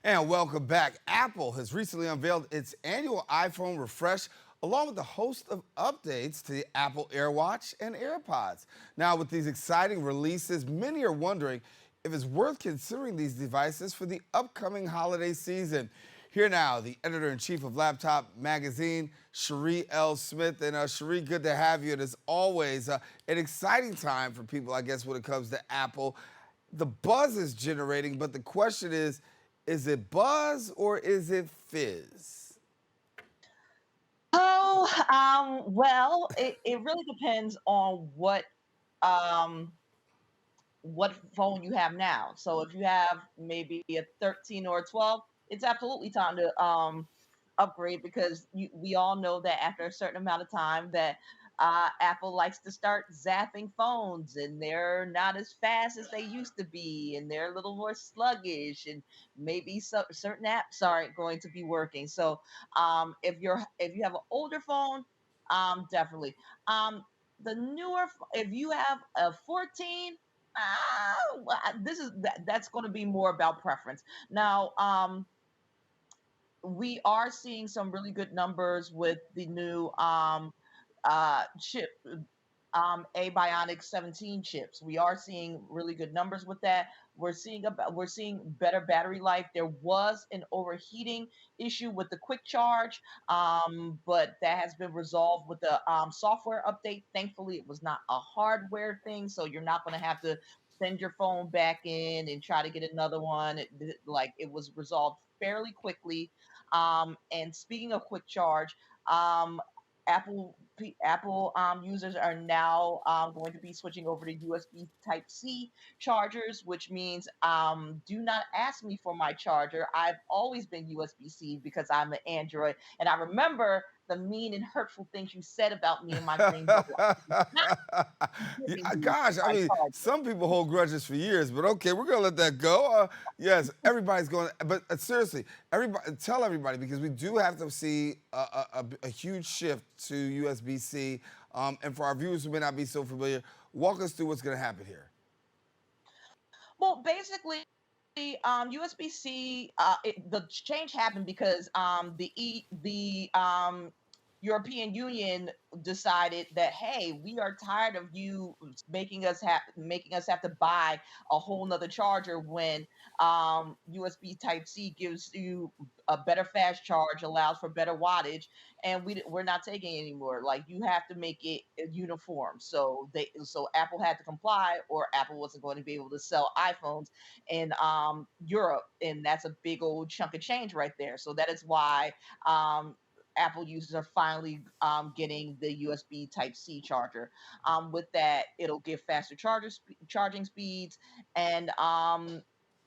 And welcome back. Apple has recently unveiled its annual iPhone refresh, along with a host of updates to the Apple AirWatch and AirPods. Now, with these exciting releases, many are wondering if it's worth considering these devices for the upcoming holiday season. Here now, the editor-in-chief of Laptop Magazine, Sherri L. Smith. And Sherri, good to have you. And as always, an exciting time for people, I guess, when it comes to Apple. The buzz is generating, but the question is it buzz or is it fizz? It really depends on um what phone you have now. So if you have maybe a 13 or a 12, it's absolutely time to upgrade because we all know that after a certain amount of time that Apple likes to start zapping phones and they're not as fast as they used to be and they're a little more sluggish and maybe certain apps aren't going to be working. So if you have an older phone, definitely. Um, the newer, if you have a 14, that's going to be more about preference. Now, we are seeing some really good numbers with the new chip, a Bionic 17 chips. We are seeing really good numbers with that. We're seeing better battery life. There was an overheating issue with the quick charge, but that has been resolved with the software update. Thankfully, it was not a hardware thing, so you're not going to have to send your phone back in and try to get another one. It was resolved fairly quickly. And speaking of quick charge, um, Apple users are now going to be switching over to USB Type C chargers, which means do not ask me for my charger. I've always been USB C because I'm an Android, and I remember the mean and hurtful things you said about me and my green bubble. I do not Yeah, give you gosh, I my mean, charger. some people hold grudges for years, but okay, we're gonna let that go. Yes, everybody's going, but seriously, everybody, tell everybody because we do have to see a huge shift to USB-C. And for our viewers who may not be so familiar, walk us through what's gonna happen here. Well, basically, USB-C, the change happened because the European Union decided that hey, we are tired of you making us have to buy a whole nother charger when USB Type C gives you a better fast charge, allows for better wattage, and we're not taking it anymore. Like you have to make it uniform. So Apple had to comply, or Apple wasn't going to be able to sell iPhones in Europe, and that's a big old chunk of change right there. So that is why Apple users are finally getting the USB Type C charger. With that, it'll give faster charging speeds, and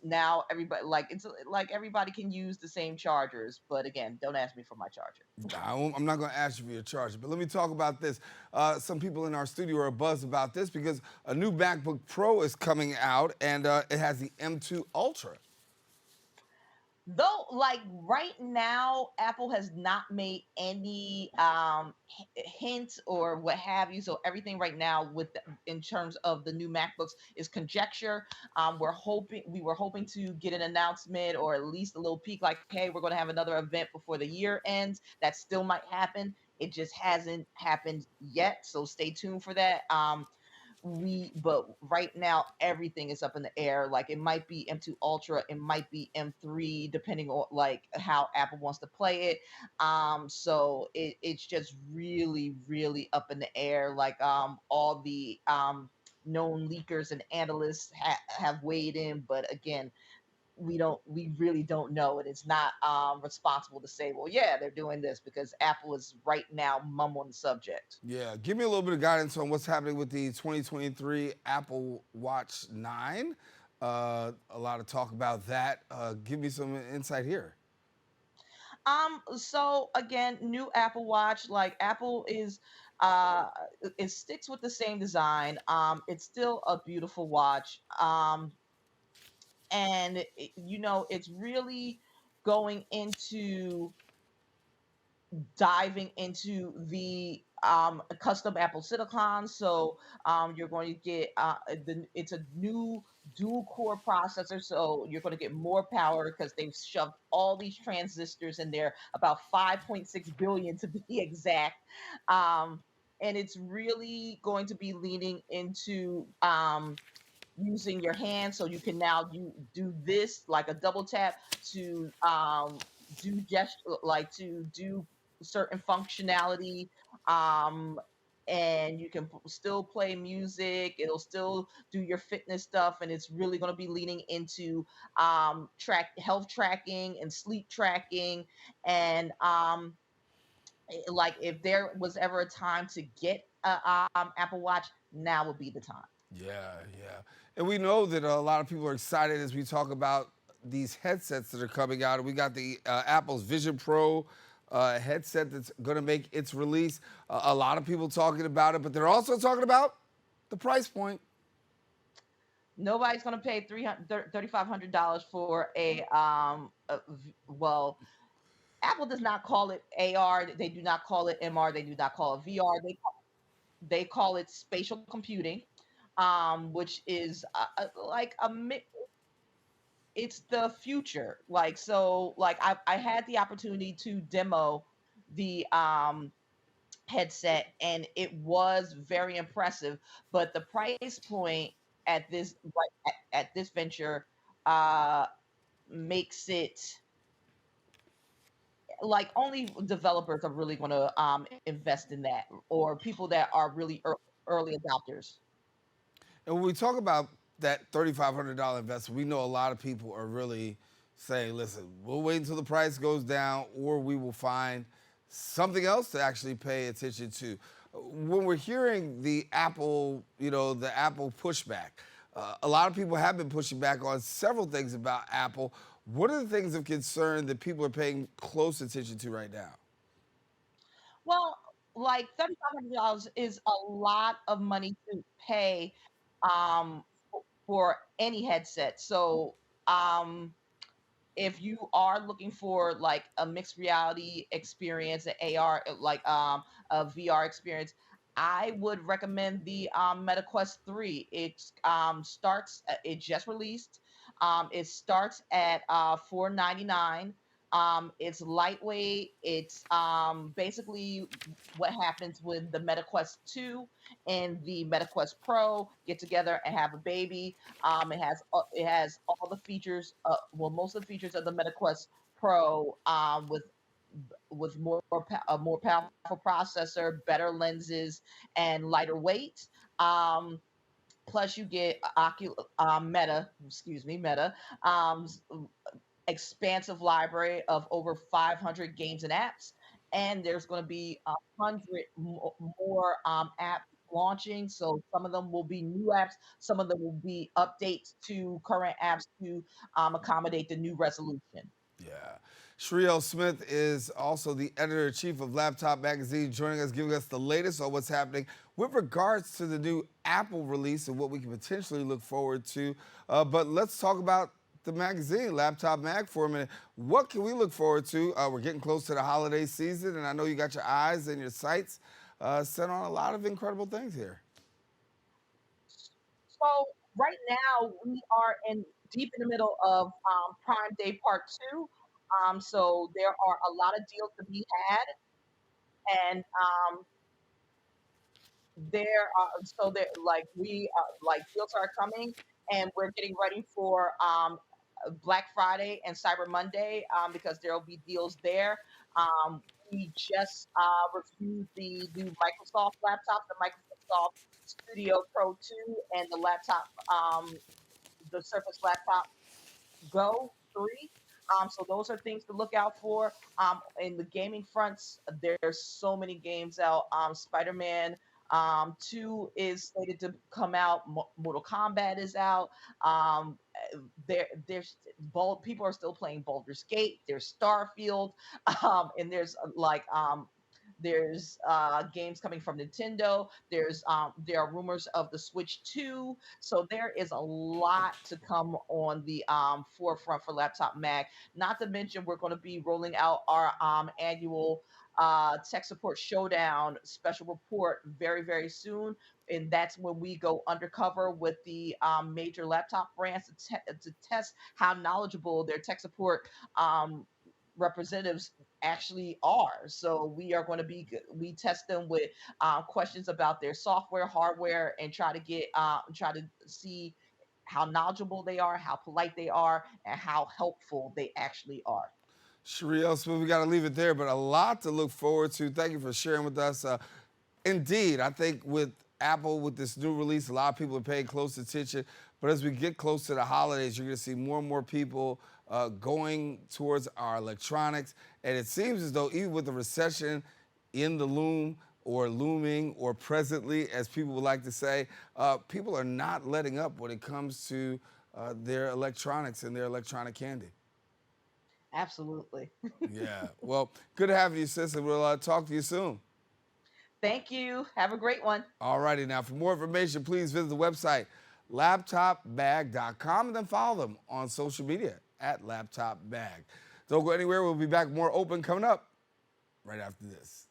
now everybody it's like everybody can use the same chargers. But again, don't ask me for my charger. I'm not going to ask you for your charger, but let me talk about this. Some people in our studio are buzz about this because a new MacBook Pro is coming out, and it has the M2 Ultra. Though, like right now, Apple has not made any hints or what have you. So everything right now in terms of the new MacBooks is conjecture. We were hoping to get an announcement or at least a little peek, like, hey, we're going to have another event before the year ends. That still might happen. It just hasn't happened yet. So stay tuned for that. But right now everything is up in the air. Like it might be M2 Ultra, it might be M3, depending on like how Apple wants to play it. It's just really up in the air. Like all the known leakers and analysts have weighed in, but again, we really don't know, and it's not responsible to say, well, yeah, they're doing this, because Apple is right now mum on the subject. Yeah, give me a little bit of guidance on what's happening with the 2023 Apple Watch 9. A lot of talk about that. Give me some insight here. So again, new Apple Watch, like Apple uh it sticks with the same design. It's still a beautiful watch. And it's really going into diving into the custom Apple silicon. So you're going to get it's a new dual core processor, so you're going to get more power because they've shoved all these transistors in there, about 5.6 billion to be exact. Um, and it's really going to be leaning into using your hand, so you can now do this like a double tap to do gesture, like to do certain functionality, um and you can still play music, it'll still do your fitness stuff, and it's really going to be leaning into track health tracking and sleep tracking. And like if there was ever a time to get a Apple Watch, now would be the time. Yeah, yeah. And we know that a lot of people are excited as we talk about these headsets that are coming out. We got the Apple's Vision Pro headset that's going to make its release. A lot of people talking about it, but they're also talking about the price point. Nobody's going to pay $3,500 for well, Apple does not call it AR, they do not call it MR, they do not call it VR, they call it spatial computing, which is like it's the future. Like, so like I had the opportunity to demo the headset, and it was very impressive, but the price point at this at this venture uh makes it like only developers are really going to invest in that, or people that are really early adopters. And when we talk about that $3,500 investment, we know a lot of people are really saying, listen, we'll wait until the price goes down or we will find something else to actually pay attention to. When we're hearing the Apple, the Apple pushback, a lot of people have been pushing back on several things about Apple. What are the things of concern that people are paying close attention to right now? Well, like $3,500 is a lot of money to pay for any headset. So um if you are looking for like a mixed reality experience, an AR, like a VR experience, I would recommend the MetaQuest 3. It just released. It starts at 499. It's lightweight. It's basically what happens when the MetaQuest 2 and the MetaQuest Pro get together and have a baby. It has all the features, well, most of the features of the MetaQuest Pro, with a more powerful processor, better lenses, and lighter weight. Um, Plus, you get Meta, um, expansive library of over 500 games and apps, and there's going to be 100 more apps launching. So some of them will be new apps, some of them will be updates to current apps to accommodate the new resolution. Yeah. Sherri L. Smith is also the editor in chief of Laptop Magazine, joining us, giving us the latest on what's happening with regards to the new Apple release and what we can potentially look forward to. But let's talk about the magazine, Laptop Mag, for a minute. What can we look forward to? We're getting close to the holiday season, and I know you got your eyes and your sights set on a lot of incredible things here. So right now we are in deep in the middle of Prime Day Part Two. So there are a lot of deals to be had, and there like we like deals are coming, and we're getting ready for Black Friday and Cyber Monday, because there will be deals there. We just reviewed the new Microsoft laptop, the Microsoft Studio Pro 2, and the Surface Laptop Go 3. So those are things to look out for. In the gaming fronts, there's so many games out. Spider-Man 2 is slated to come out. Mortal Kombat is out. Um, there's people are still playing Baldur's Gate. There's Starfield, and there's games coming from Nintendo. There are rumors of the Switch 2. So there is a lot to come on the forefront for Laptop Mag. Not to mention, we're going to be rolling out our annual tech support showdown special report very, very soon. and that's when we go undercover with the major laptop brands to test how knowledgeable their tech support um, representatives actually are. So we are going to we test them with questions about their software, hardware, and try to see how knowledgeable they are, how polite they are, and how helpful they actually are. Sherri L. Smith, we got to leave it there, but a lot to look forward to. Thank you for sharing with us. Indeed, I think with Apple, with this new release, a lot of people are paying close attention. But as we get close to the holidays, you're going to see more and more people going towards our electronics. And it seems as though even with the recession in the loom or looming or presently, as people would like to say, people are not letting up when it comes to their electronics and their electronic candy. Absolutely. Yeah. Well, good to have you, sis, and we'll talk to you soon. Thank you. Have a great one. All righty. Now, for more information, please visit the website laptopbag.com and then follow them on social media at laptopbag. Don't go anywhere. We'll be back more open coming up right after this.